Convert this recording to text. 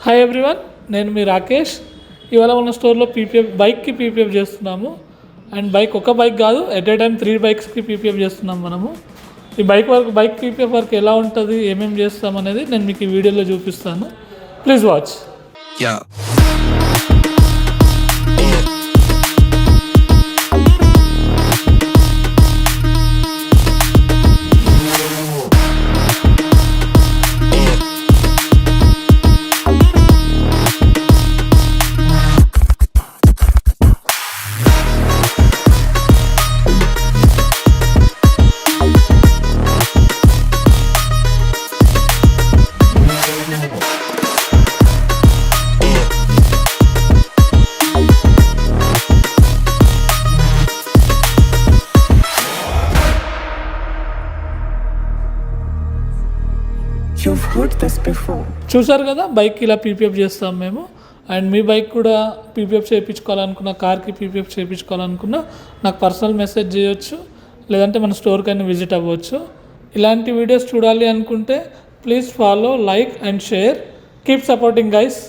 Hi everyone, నేను మీ రాకేష్. ఇవాళ మన స్టోర్లో బైక్కి పీపీఎఫ్ చేస్తున్నాము. అండ్ ఒక బైక్ కాదు, ఎట్ ఏ టైం 3 బైక్స్కి పీపీఎఫ్ చేస్తున్నాం మనము. ఈ బైక్ పీపీఎఫ్ వర్క్ ఎలా ఉంటుంది, ఏమేమి చేస్తాం అనేది నేను మీకు ఈ వీడియోలో చూపిస్తాను. Please watch. చూసారు కదా, బైక్ ఇలా పీపీఎఫ్ చేస్తాం మేము. అండ్ మీ బైక్ కూడా పీపీఎఫ్ చేయించుకోవాలనుకున్న, కార్కి పీపీఎఫ్ చేయించుకోవాలనుకున్న నాకు పర్సనల్ మెసేజ్ చేయొచ్చు, లేదంటే మన స్టోర్కైనా విజిట్ అవ్వచ్చు. ఇలాంటి వీడియోస్ చూడాలి అనుకుంటే please follow, like and share. Keep supporting guys.